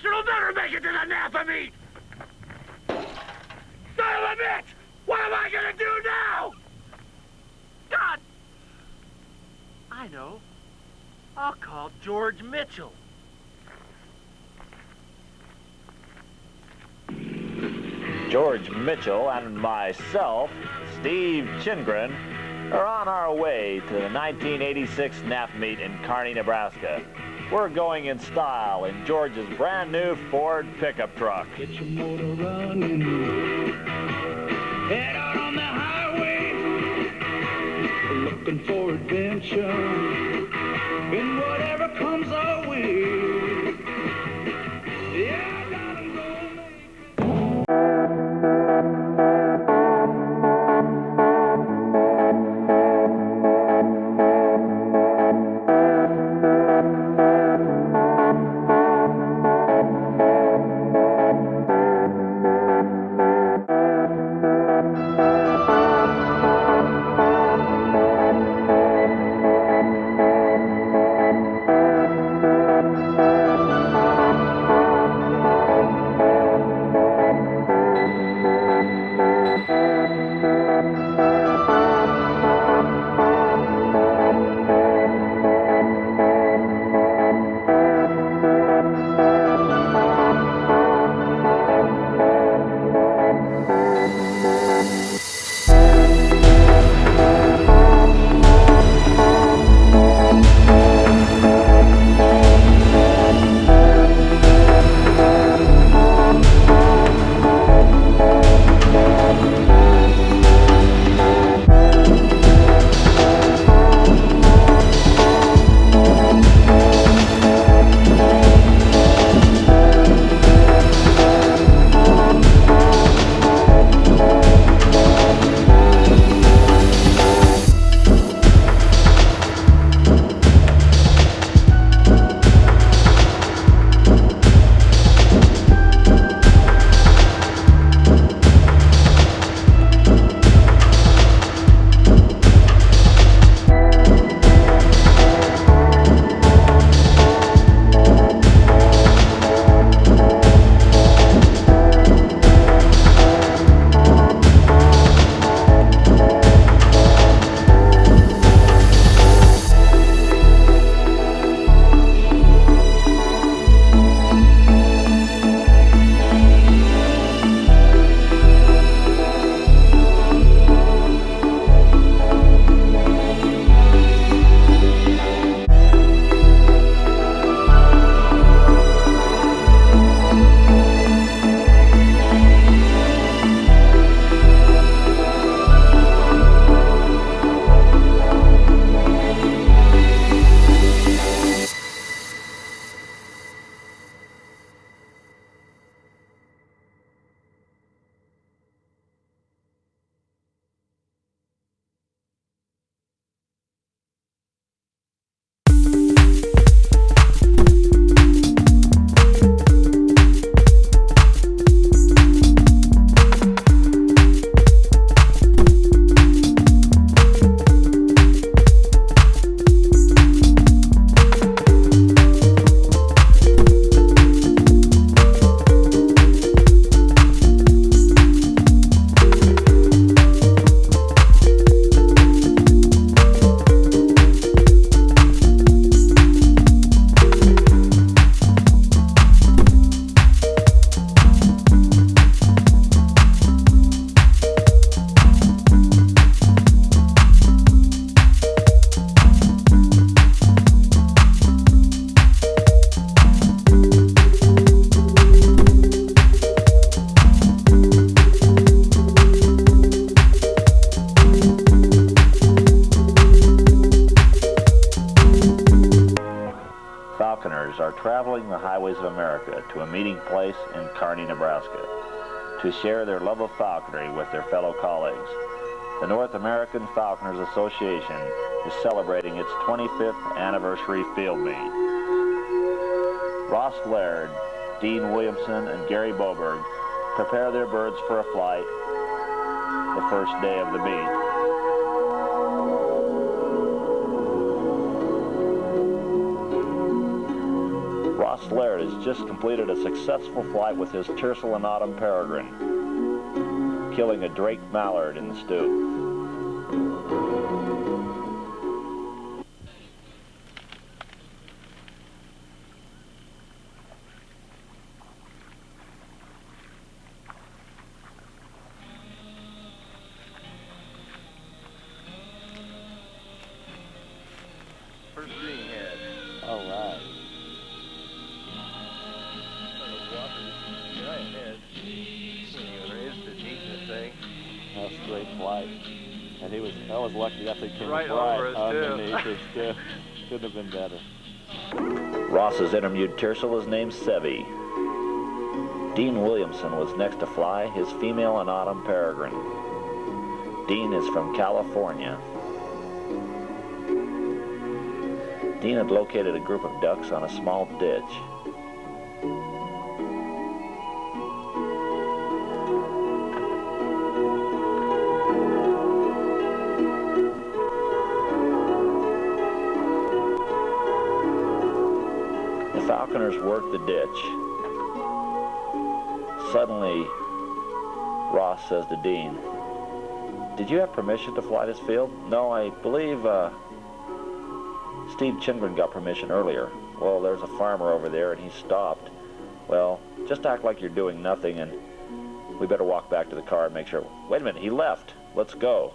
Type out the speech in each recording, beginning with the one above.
bastard will never make it to the NAFA meet! Son of a bitch! What am I gonna do now? God! I know. I'll call George Mitchell. George Mitchell and myself, Steve Chindgren, are on our way to the 1986 NAFA meet in Kearney, Nebraska. We're going in style in George's brand new Ford pickup truck. Get your motor running. Head out on the highway, looking for adventure, and whatever comes our way. Yeah, I gotta go make Falconers are traveling the highways of America to a meeting place in Kearney, Nebraska, to share their love of falconry with their fellow colleagues. The North American Falconers Association is celebrating its 25th anniversary field meet. Ross Laird, Dean Williamson, and Gary Boberg prepare their birds for a flight the first day of the meet. Ross Laird has just completed a successful flight with his tercel and autumn peregrine, killing a drake mallard in the stew. First green head. All right. Right ahead. There is the neatness thing. That's a great flight. And I was lucky that they came Right over us, underneath his too. Couldn't have been better. Ross's intermewed tercel is named Sevy. Dean Williamson was next to fly his female and autumn peregrine. Dean is from California. Dean had located a group of ducks on a small ditch. The falconers worked the ditch. Suddenly, Ross says to Dean, "Did you have permission to fly this field?" "No, I believe Steve Chindgren got permission earlier." "Well, there's a farmer over there and he stopped." "Well, just act like you're doing nothing and we better walk back to the car and make sure." "Wait a minute, he left. Let's go."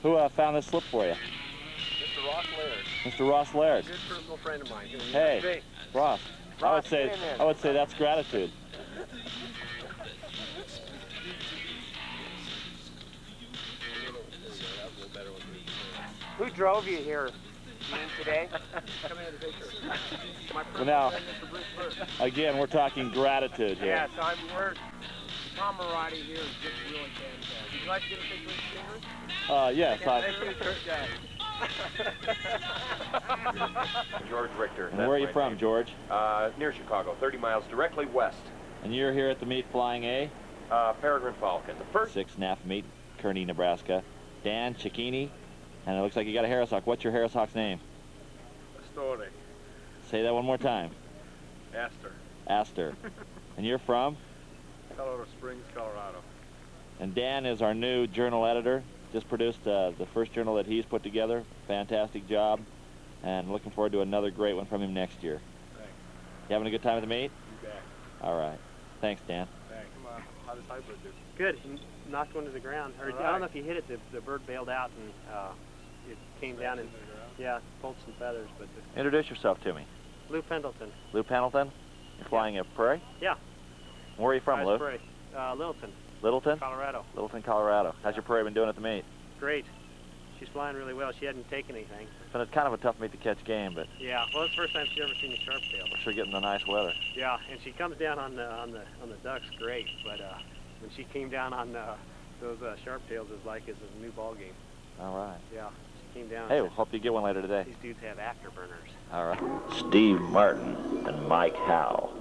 Who found this slip for you? Mr. Ross Laird. Mr. Ross Laird. A good personal friend of mine. Hey, Ross. I would say that's gratitude. Who drove you here, Dean, today? Come in and picture. Well, now, again, we're talking gratitude here. Yes, we're camaraderie here is just really fantastic. Would you like to get a picture with Chindgren? Yes. George Richter. And where are you from, George? Near Chicago, 30 miles directly west. And you're here at the meet flying a? Peregrine Falcon. The first 6 NAFA meet, Kearney, Nebraska. Dan Cicchini, and it looks like you got a Harris Hawk. What's your Harris Hawk's name? Story. Say that one more time. Astor. Astor. And you're from? Colorado Springs, Colorado. And Dan is our new journal editor. Just produced the first journal that he's put together. Fantastic job. And looking forward to another great one from him next year. Thanks. You having a good time at the meet? You bet. All right. Thanks, Dan. Thanks. How does hybrid do? Good. He knocked one to the ground. Or, I don't know if he hit it. The bird bailed out and it came down and pulled some feathers. But Introduce yourself to me. Lou Pendleton. Lou Pendleton? You're flying a prairie? Yeah. Where are you from, Lou? Prairie. Littleton. Littleton? Colorado. Littleton, Colorado. How's your prairie been doing at the meet? Great. She's flying really well. She hadn't taken anything. It's been kind of a tough meet to catch game, but Yeah. Well, it's the first time she's ever seen a sharp-tailed. we're sure getting the nice weather. Yeah, and she comes down on the ducks great, but when she came down on those sharp-tails, it was like it's a new ball game. All right. Yeah. She came down. Hey, and we'll hope you get one later today. these dudes have afterburners. All right. Steve Martin and Mike Howe.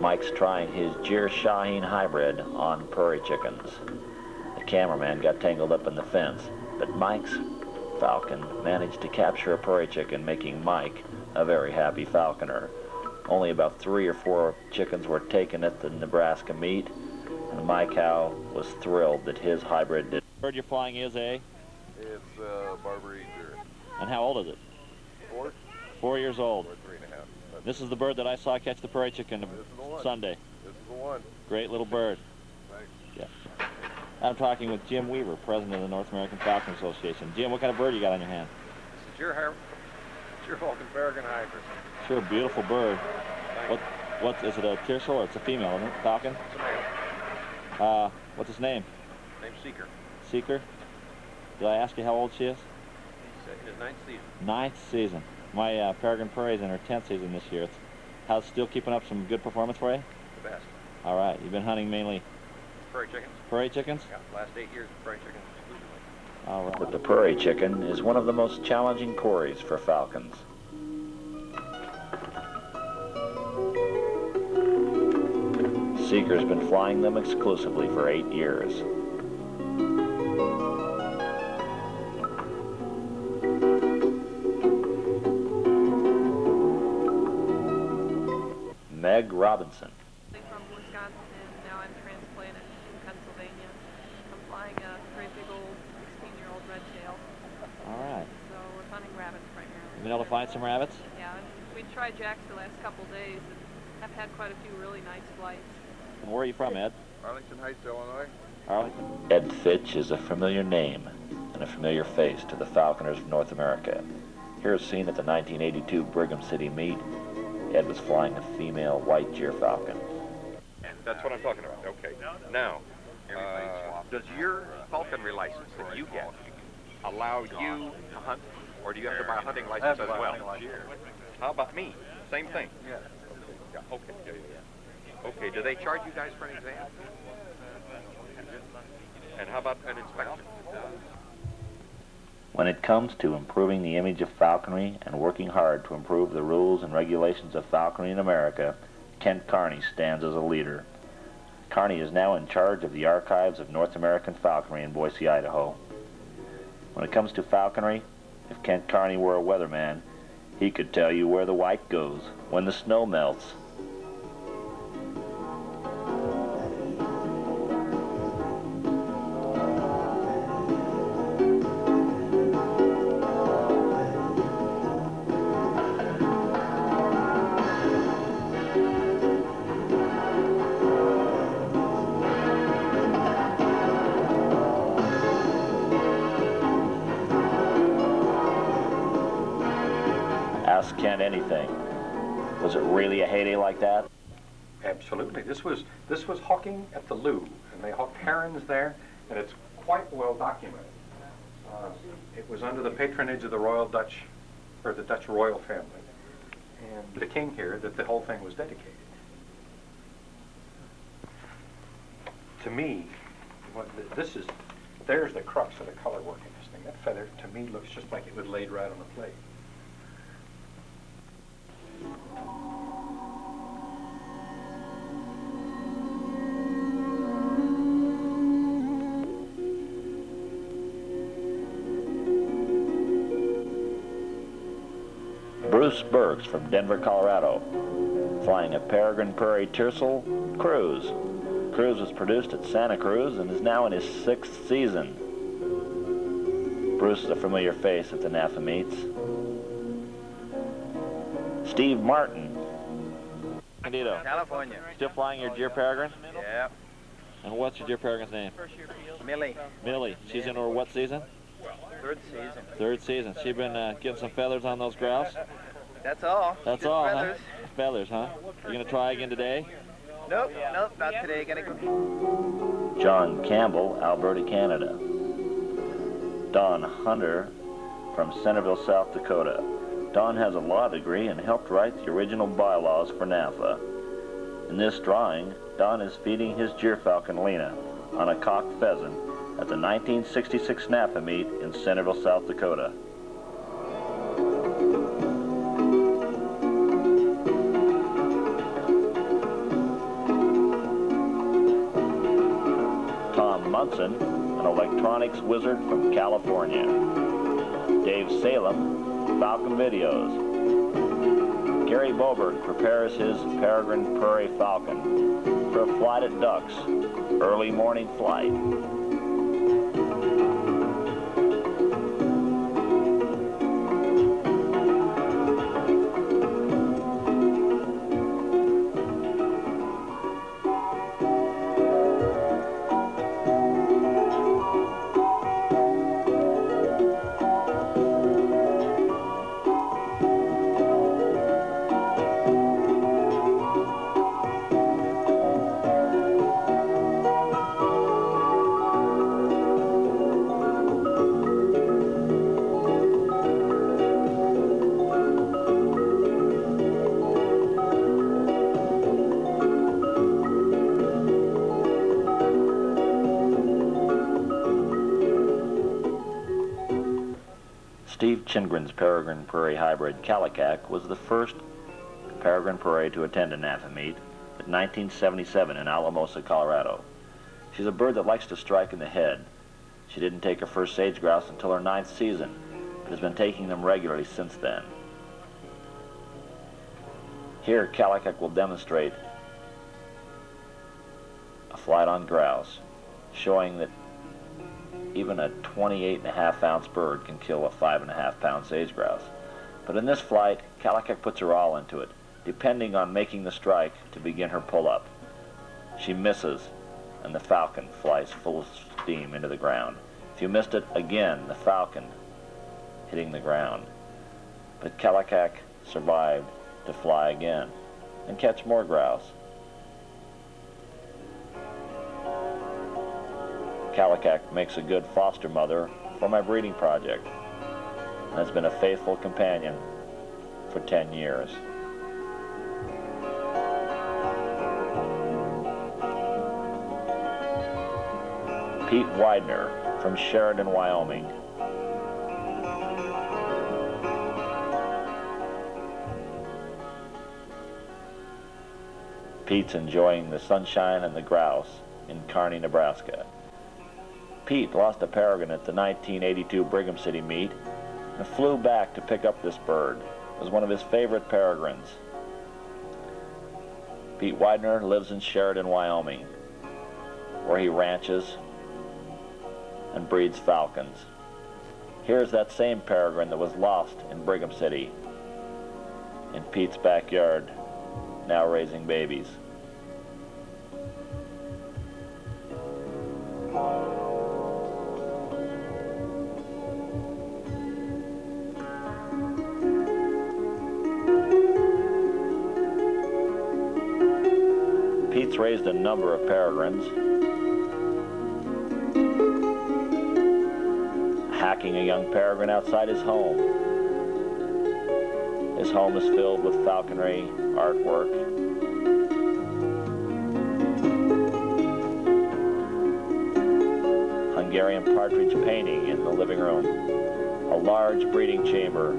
Mike's trying his Gir Shaheen hybrid on prairie chickens. The cameraman got tangled up in the fence, but Mike's falcon managed to capture a prairie chicken, making Mike a very happy falconer. Only about 3 or 4 chickens were taken at the Nebraska meet, and Mike Howe was thrilled that his hybrid did. Bird you're flying is a? It's Barbary Gir. And how old is it? 4 4 years old. or 3.5. This is the bird that I saw catch the prairie chicken This is the one. Sunday. This is the one. Great little bird. Thanks. Yeah. I'm talking with Jim Weaver, president of the North American Falcon Association. Jim, what kind of bird you got on your hand? This is Gir Falcon Peregrine hybrid. Sure, beautiful bird. Thanks. What is it? A tercel or it's a female? Isn't it? Falcon. It's a male. What's his name? Named Seeker. Seeker. Did I ask you how old she is? He's in his 9th season. 9th season. My peregrine prairie's in her 10th season this year. How's still keeping up some good performance for you? The best. All right. You've been hunting mainly Prairie chickens. prairie chickens? Yeah, last 8 years, prairie chickens exclusively. All right. But the prairie chicken is one of the most challenging quarries for falcons. Seeker's been flying them exclusively for 8 years. Meg Robinson. From Wisconsin, and now I'm transplanted in Pennsylvania. I'm flying a great big old 16-year-old red tail. All right. So we're hunting rabbits primarily. Been able to find some rabbits? Yeah, we tried jacks the last couple days and have had quite a few really nice flights. And where are you from, Ed? Arlington Heights, Illinois. Arlington. Ed Fitch is a familiar name and a familiar face to the falconers of North America. Here is seen at the 1982 Brigham City meet. Ed was flying a female white gyrfalcon. That's what I'm talking about. Okay. Now, does your falconry license that you get allow you to hunt, or do you have to buy a hunting license as well? How about me? Same thing. Yeah. Okay. Yeah. Okay. Do they charge you guys for an exam? And how about an inspection? When it comes to improving the image of falconry and working hard to improve the rules and regulations of falconry in America, Kent Kearney stands as a leader. Kearney is now in charge of the archives of North American falconry in Boise, Idaho. When it comes to falconry, if Kent Kearney were a weatherman, he could tell you where the white goes when the snow melts. Ask Kent anything. Was it really a heyday like that? Absolutely. This was hawking at the Loo, and they hawked herons there, and it's quite well documented. It was under the patronage of the Royal Dutch, or the Dutch royal family, and the king here that the whole thing was dedicated. To me, there's the crux of the color work in this thing. That feather, to me, looks just like it was laid right on the plate. Bruce Bergs from Denver, Colorado, flying a peregrine prairie tercel, Cruz. Cruz was produced at Santa Cruz and is now in his 6th season. Bruce is a familiar face at the NAFA meets. Steve Martin. Bandito. California. Still flying your deer peregrine? Yeah. And what's your deer peregrine's name? Millie. Millie. She's in her what season? 3rd season. 3rd season. She been getting some feathers on those grouse? That's all. That's Just all, feathers. huh? Feathers, huh? You gonna try again today? Nope, not today. Gonna go. John Campbell, Alberta, Canada. Don Hunter from Centerville, South Dakota. Don has a law degree and helped write the original bylaws for NAFA. In this drawing, Don is feeding his gyrfalcon Lena on a cocked pheasant at the 1966 NAFA meet in Centerville, South Dakota. Tom Munson, an electronics wizard from California. Dave Salem, Falcon Videos. Gary Boberg prepares his peregrine prairie falcon for a flight at ducks, early morning flight. Chindgren's peregrine prairie hybrid Kallikak was the first peregrine prairie to attend a NAFA meet in 1977 in Alamosa, Colorado. She's a bird that likes to strike in the head. She didn't take her first sage grouse until her 9th season, but has been taking them regularly since then. Here, Kallikak will demonstrate a flight on grouse, showing that even a 28.5-ounce bird can kill a 5.5-pound sage grouse. But in this flight, Kallikak puts her all into it, depending on making the strike to begin her pull-up. She misses, and the falcon flies full steam into the ground. If you missed it, again, the falcon hitting the ground. But Kallikak survived to fly again and catch more grouse. Kallikak makes a good foster mother for my breeding project and has been a faithful companion for 10 years. Pete Widener from Sheridan, Wyoming. Pete's enjoying the sunshine and the grouse in Kearney, Nebraska. Pete lost a peregrine at the 1982 Brigham City meet and flew back to pick up this bird. It was one of his favorite peregrines. Pete Widener lives in Sheridan, Wyoming, where he ranches and breeds falcons. Here's that same peregrine that was lost in Brigham City, in Pete's backyard, now raising babies. Pete's raised a number of peregrines, hacking a young peregrine outside his home. His home is filled with falconry, artwork, Hungarian partridge painting in the living room, a large breeding chamber.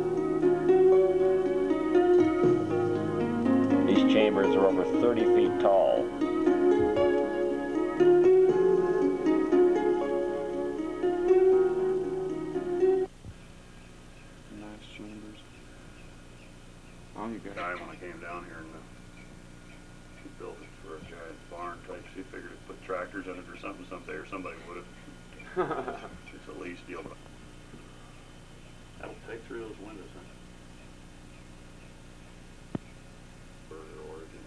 These chambers are over 30 feet tall. When I came down here and he built it for a giant barn type. She figured he'd put tractors in it or something someday, or somebody would have. It's a lease deal. That'll take through those windows, huh? Further origin.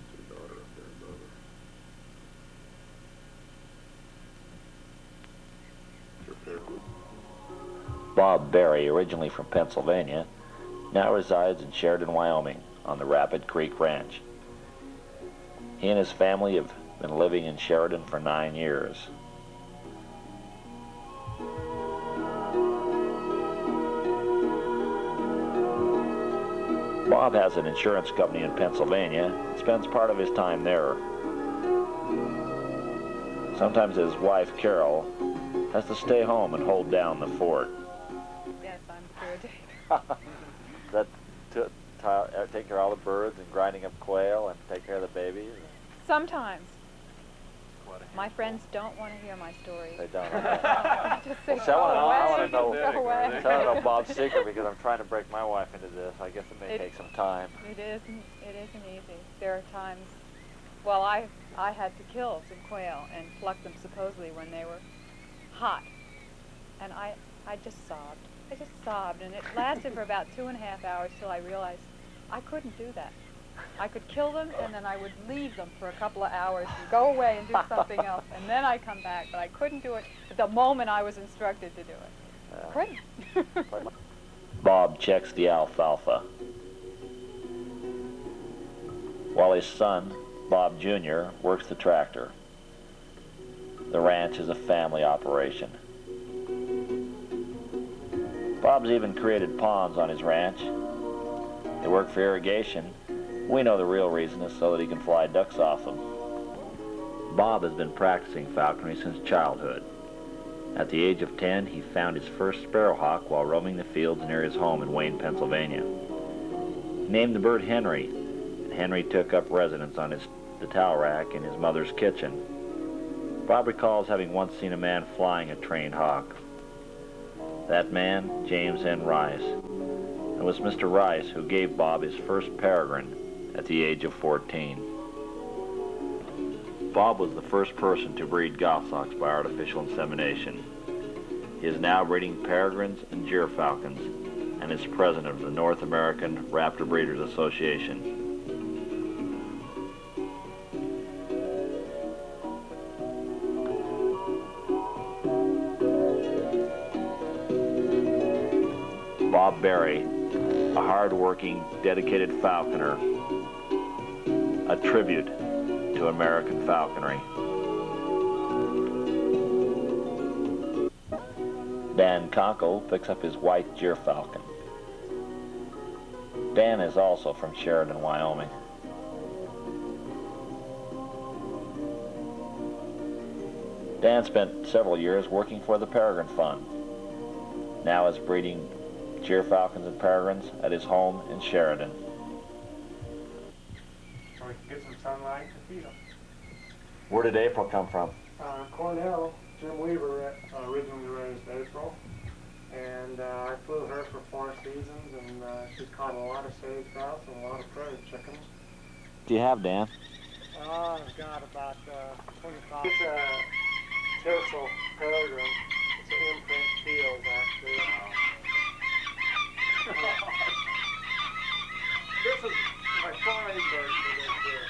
It's her daughter up there above her. Her parents. Bob Berry, originally from Pennsylvania, now resides in Sheridan, Wyoming, on the Rapid Creek Ranch. He and his family have been living in Sheridan for 9 years. Bob has an insurance company in Pennsylvania and spends part of his time there. Sometimes his wife, Carol, has to stay home and hold down the fort. Yes, I'm sure. That take care of all the birds and grinding up quail and take care of the babies? Sometimes. My friends don't want to hear my stories. They don't. Just say, So I want to know. go away. I want to know Bob's secret because I'm trying to break my wife into this. I guess it may take some time. It isn't easy. There are times. Well, I had to kill some quail and pluck them supposedly when they were hot, and I just sobbed. I just sobbed, and it lasted for about 2.5 hours till I realized I couldn't do that. I could kill them, and then I would leave them for a couple of hours and go away and do something else, and then I'd come back, but I couldn't do it at the moment I was instructed to do it. Couldn't. Bob checks the alfalfa, while his son, Bob Jr., works the tractor. The ranch is a family operation. Bob's even created ponds on his ranch. They work for irrigation. We know the real reason is so that he can fly ducks off them. Bob has been practicing falconry since childhood. At the age of 10, he found his first sparrowhawk while roaming the fields near his home in Wayne, Pennsylvania. He named the bird Henry, and Henry took up residence on the towel rack in his mother's kitchen. Bob recalls having once seen a man flying a trained hawk. That man, James N. Rice. It was Mr. Rice who gave Bob his first peregrine at the age of 14. Bob was the first person to breed goshawks by artificial insemination. He is now breeding peregrines and gyrfalcons and is president of the North American Raptor Breeders Association. Bob Berry, a hard-working, dedicated falconer, a tribute to American falconry. Dan Conkle picks up his white gyrfalcon. Dan is also from Sheridan, Wyoming. Dan spent several years working for the Peregrine Fund. Now is breeding gyrfalcons and peregrines at his home in Sheridan. So we can get some sunlight to feed them. Where did April come from? Cornell, Jim Weaver originally raised April, and I flew her for 4 seasons, and she's caught a lot of sage grouse and a lot of prairie chickens. What do you have, Dan? I've got about 25. It's a Tercel peregrine. It's an imprint field, actually. This is my flying bird for this year.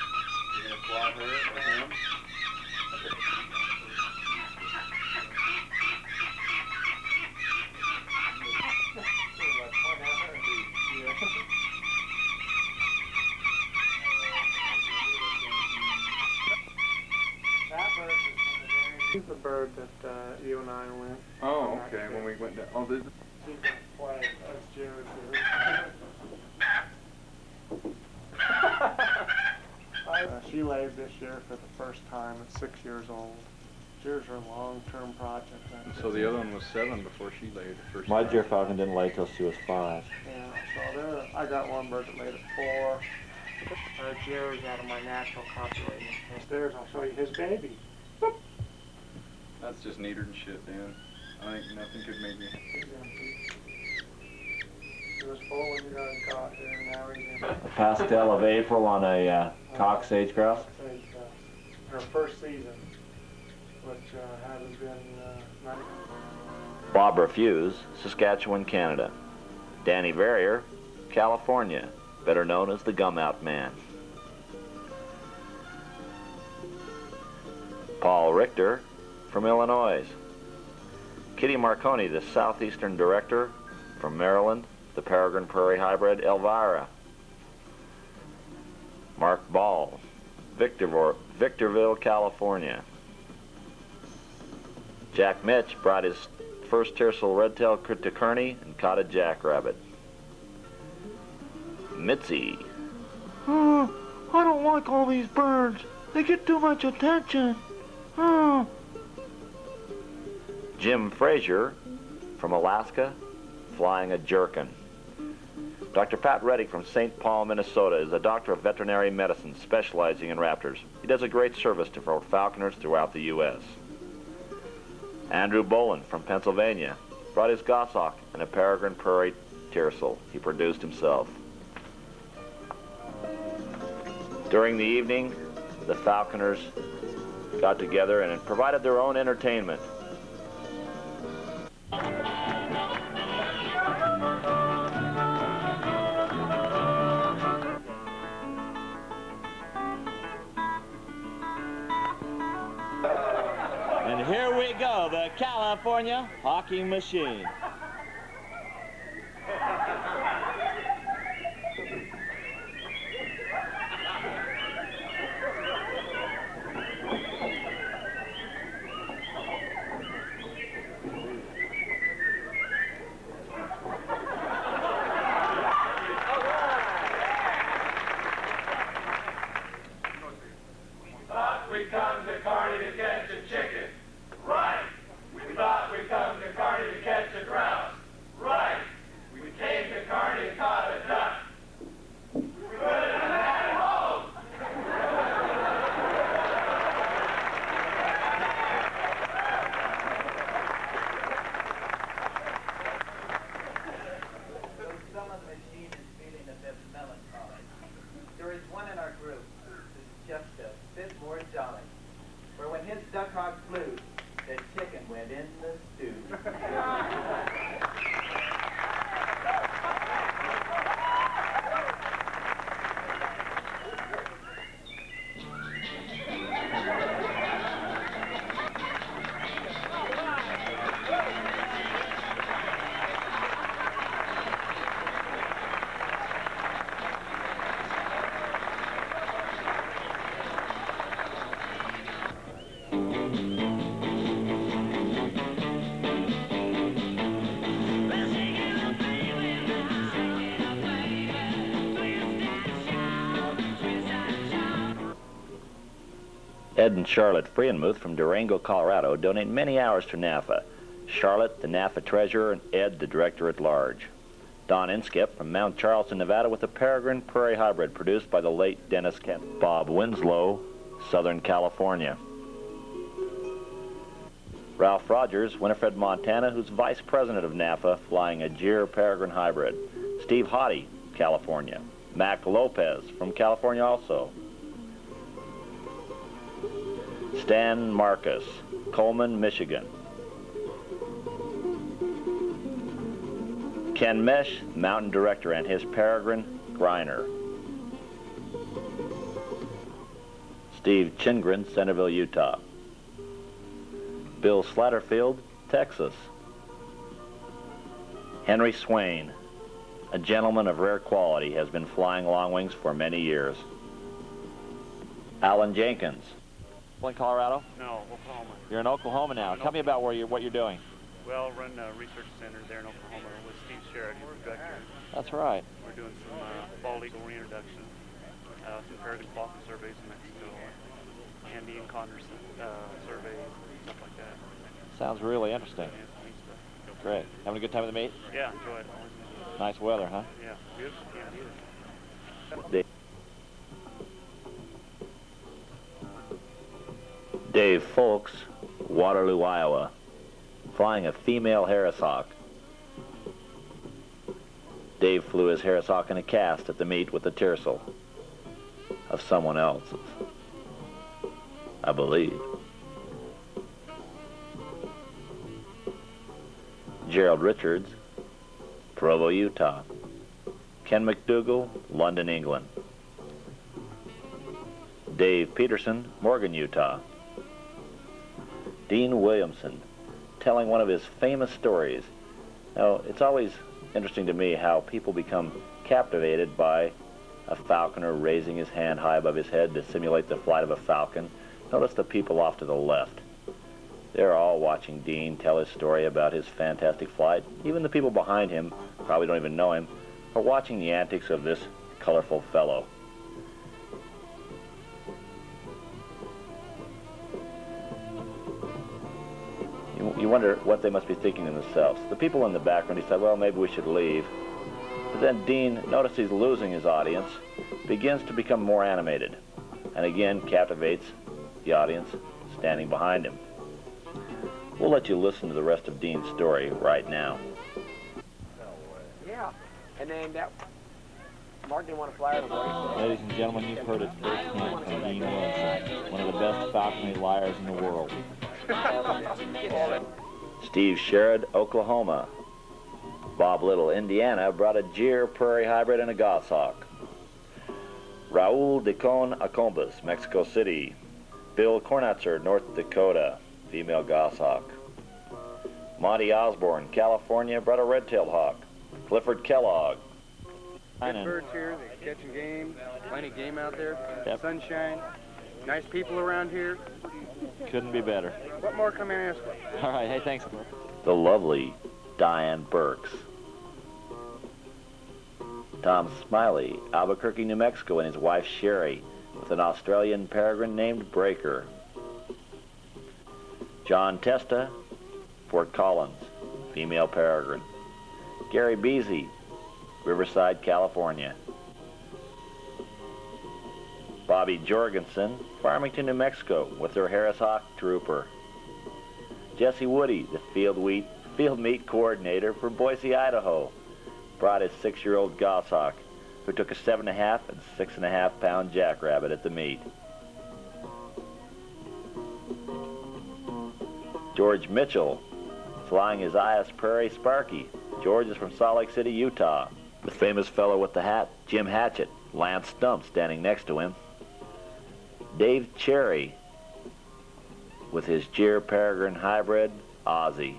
You're going to fly her with him? That bird is he's the bird that you and I went. Oh, okay, when we went down. Oh, this. She's going to play. That's Jared here. She lays this year for the first time at 6 years old. She's her long-term project. So the other one was 7 before she laid the first My time. gyrfalcon didn't lay till she was 5. Yeah, so there, I got one bird that laid at 4. Jerry's out of my natural copulating test. There's, I'll show you his baby. Boop. That's just neater than shit, Dan. I think nothing could make me. He's empty. He was full when you got him caught here, and now he's empty. A pastel of April on a cock sage grouse. Her first season, which hasn't been not even. Bob Refuse, Saskatchewan, Canada. Danny Verrier, California, better known as the Gumout Man. Paul Richter from Illinois. Kitty Marconi, the Southeastern Director from Maryland, the Peregrine Prairie Hybrid Elvira. Mark Ball, Victorville, California. Jack Mitch brought his first Tercel Redtail to Kearney and caught a jackrabbit. Mitzi. Oh, I don't like all these birds. They get too much attention. Oh. Jim Frazier from Alaska, flying a jerkin. Dr. Pat Reddick from St. Paul, Minnesota is a doctor of veterinary medicine specializing in raptors. He does a great service to falconers throughout the U.S. Andrew Bolin from Pennsylvania brought his goshawk and a Peregrine Prairie Tercel he produced himself. During the evening, the falconers got together and provided their own entertainment. And here we go, the California hawking machine. We come to Kearney to catch a chicken. Right. We thought we just a bit more jolly. For when his duck hawk flew, the chicken went in the stew. Ed and Charlotte Friedenmuth from Durango, Colorado, donate many hours to NAFA. Charlotte, the NAFA treasurer, and Ed, the director at large. Don Inskip from Mount Charleston, Nevada, with a Peregrine Prairie Hybrid produced by the late Dennis Kent. Bob Winslow, Southern California. Ralph Rogers, Winifred, Montana, who's vice president of NAFA, flying a Gyr Peregrine Hybrid. Steve Hottie, California. Mac Lopez from California also. Stan Marcus, Coleman, Michigan. Ken Mesh, mountain director, and his Peregrine Griner. Steve Chindgren, Centerville, Utah. Bill Slatterfield, Texas. Henry Swain, a gentleman of rare quality, has been flying long wings for many years. Alan Jenkins. In Colorado? No, Oklahoma. You're in Oklahoma now. Tell me about what you're doing. Well, run a research center there in Oklahoma with Steve Sherrod, who's the director. That's right. We're doing some fall eagle reintroduction, some peregrine falcon surveys in Mexico, Andy and Connors surveys, stuff like that. Sounds really interesting. Yeah, it's neat stuff. Great. Having a good time at the meet? Yeah, enjoy it. Nice weather, huh? Yeah, beautiful. Can't beat it. Dave Folks, Waterloo, Iowa, flying a female Harris Hawk. Dave flew his Harris Hawk in a cast at the meet with the tiercel of someone else's, I believe. Gerald Richards, Provo, Utah. Ken McDougall, London, England. Dave Peterson, Morgan, Utah. Dean Williamson, telling one of his famous stories. Now, it's always interesting to me how people become captivated by a falconer raising his hand high above his head to simulate the flight of a falcon. Notice the people off to the left. They're all watching Dean tell his story about his fantastic flight. Even the people behind him, probably don't even know him, are watching the antics of this colorful fellow. You wonder what they must be thinking to themselves. The people in the background decide, well, maybe we should leave. But then Dean, notice he's losing his audience, begins to become more animated, and again captivates the audience standing behind him. We'll let you listen to the rest of Dean's story right now. Yeah, and then that Mark didn't want to fly her away. Ladies and gentlemen, you've heard it firsthand from Dean Wilson, one of the best falconry liars in the world. Steve Sherrod, Oklahoma. Bob Little, Indiana, brought a Gyr Prairie Hybrid and a goshawk. Raul Dicon Acombas, Mexico City. Bill Kornatzer, North Dakota, female goshawk. Monty Osborne, California, brought a red-tailed hawk. Clifford Kellogg. Good birds here, they're catching game, plenty of game out there, sunshine, nice people around here. Couldn't be better. What more can I ask for? All right, hey, thanks. The lovely Diane Burks. Tom Smiley, Albuquerque, New Mexico, and his wife Sherry, with an Australian peregrine named Breaker. John Testa, Fort Collins, female peregrine. Gary Beasy, Riverside, California. Bobby Jorgensen, Farmington, New Mexico, with their Harris Hawk Trooper. Jesse Woody, the field meet coordinator for Boise, Idaho, brought his 6-year-old goshawk, who took a 7.5 and 6.5 pound jackrabbit at the meet. George Mitchell, flying his IS Prairie Sparky. George is from Salt Lake City, Utah. The famous fellow with the hat, Jim Hatchett, Lance Stump standing next to him. Dave Cherry with his Gyr Peregrine hybrid, Ozzy.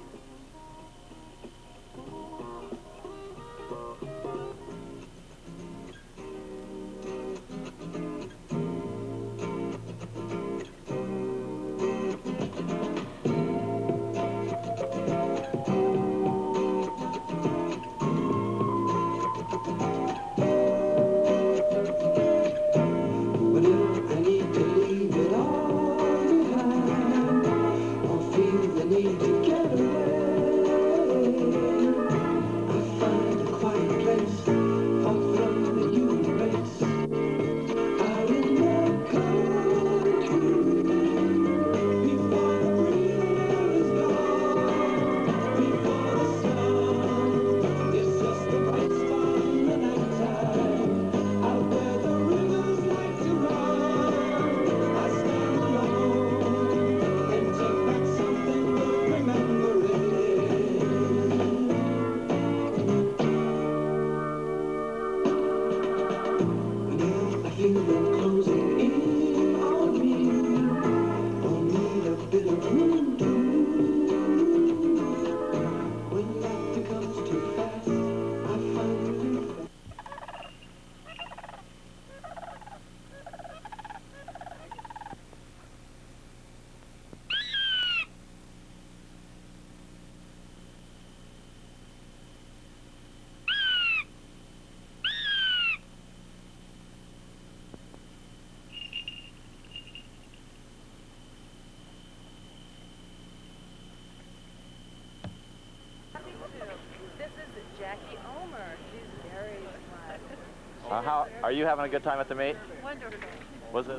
How are you having a good time at the meet? Wonderful. Was it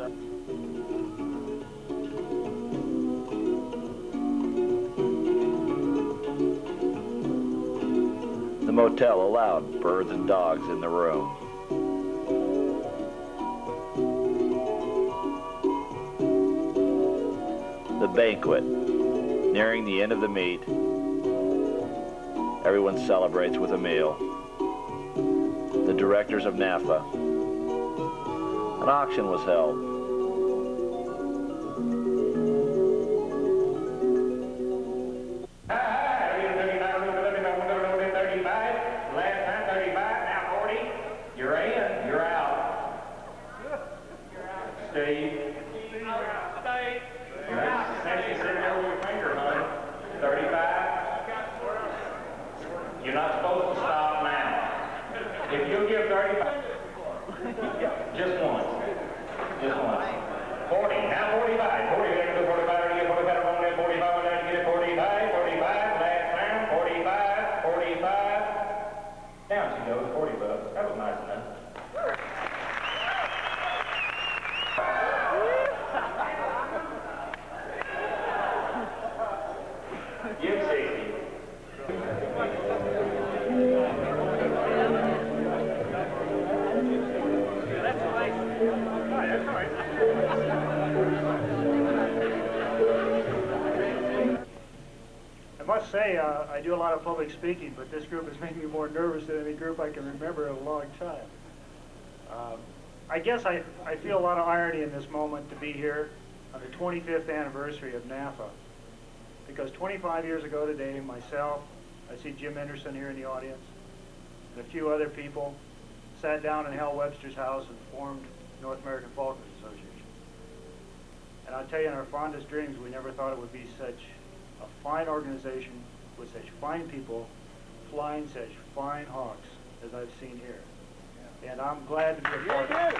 The motel allowed birds and dogs in the room. The banquet. Nearing the end of the meet, everyone celebrates with a meal. The directors of NAFA. An auction was held. Last time 35, now 40. You're in, you're out. Steve. Steve. You're out. Since you sitting there with your finger, honey. 35. You're not supposed to stop now. If you'll give 35, just once. Just once. 40, now 45. 40, there goes 45, there you get 45, on there, 45, on there, you get 45, 45, last time, 45, 45. Down she goes, 40 bucks. That was nice enough. Give 60. I must say, I do a lot of public speaking, but this group has made me more nervous than any group I can remember in a long time. I guess I feel a lot of irony in this moment to be here on the 25th anniversary of NAFA. Because 25 years ago today, myself, I see Jim Henderson here in the audience, and a few other people sat down in Hal Webster's house and formed North American Falconers Association. And I'll tell you, in our fondest dreams, we never thought it would be such a fine organization with such fine people flying such fine hawks as I've seen here. And I'm glad to be a part of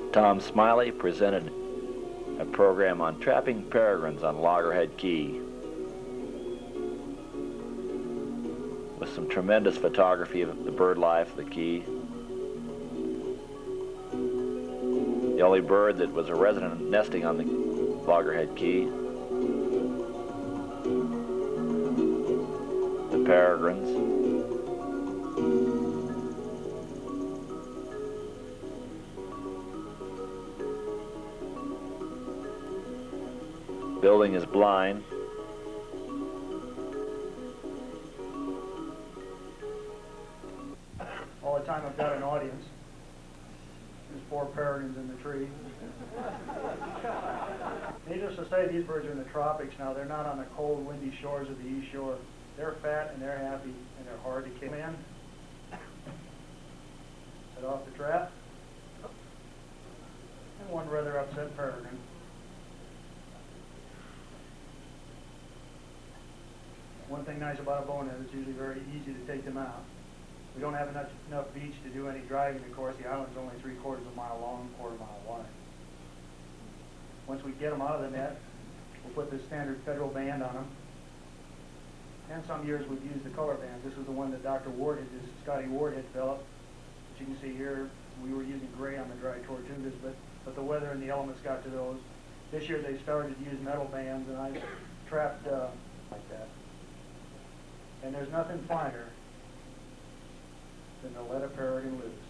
it. Tom Smiley presented a program on trapping peregrines on Loggerhead Key with some tremendous photography of the bird life of the key. The only bird that was a resident nesting on the Loggerhead Key. The peregrines. building is blind. All the time I've got an audience. There's 4 peregrines in the tree. Needless to say, these birds are in the tropics now. They're not on the cold, windy shores of the east shore. They're fat and they're happy and they're hard to kill. In. Set off the trap. And one rather upset peregrine. One thing nice about a bonehead, it's usually very easy to take them out. We don't have enough beach to do any driving. Of course, the island's only 3/4 of a mile long, 1/4 mile wide. Once we get them out of the net, we'll put the standard federal band on them. And some years we've used the color bands. This is the one that Dr. Ward, Scotty Ward had developed. As you can see here, we were using gray on the dry tortugas, but the weather and the elements got to those. This year they started to use metal bands, and I trapped like that. And there's nothing finer than to let a peregrine loose.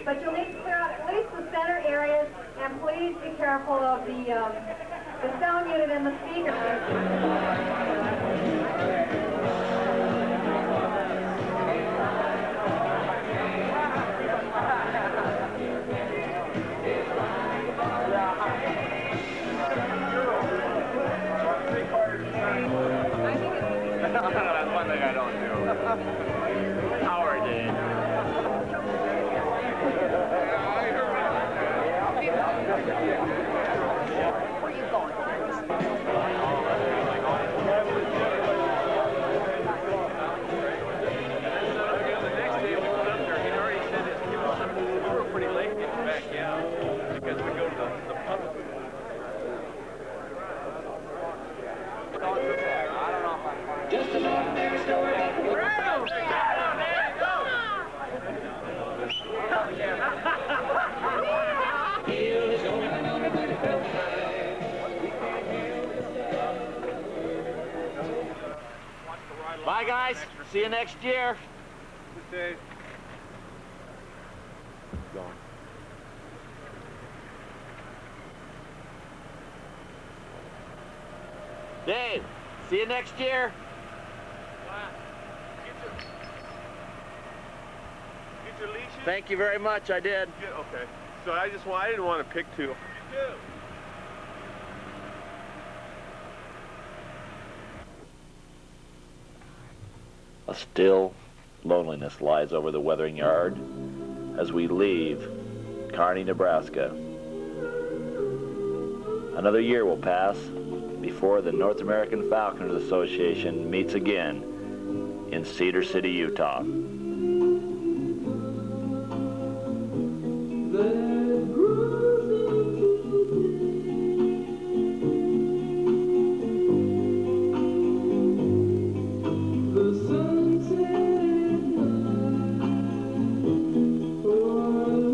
But you'll need to clear out at least the center areas, and please be careful of the sound unit and the speaker. That's one thing I don't do. Howard did. Where are you going? The next day we went up there, he'd already said we were pretty late getting back out because we go to the pub. Just about next door. Bye, guys. See you next year. Dave. Dave, see you next year. Get your leashes? Thank you very much. I did. Yeah, okay. So I didn't want to pick two. You do. A still loneliness lies over the weathering yard as we leave Kearney, Nebraska. Another year will pass before the North American Falconers Association meets again in Cedar City, Utah.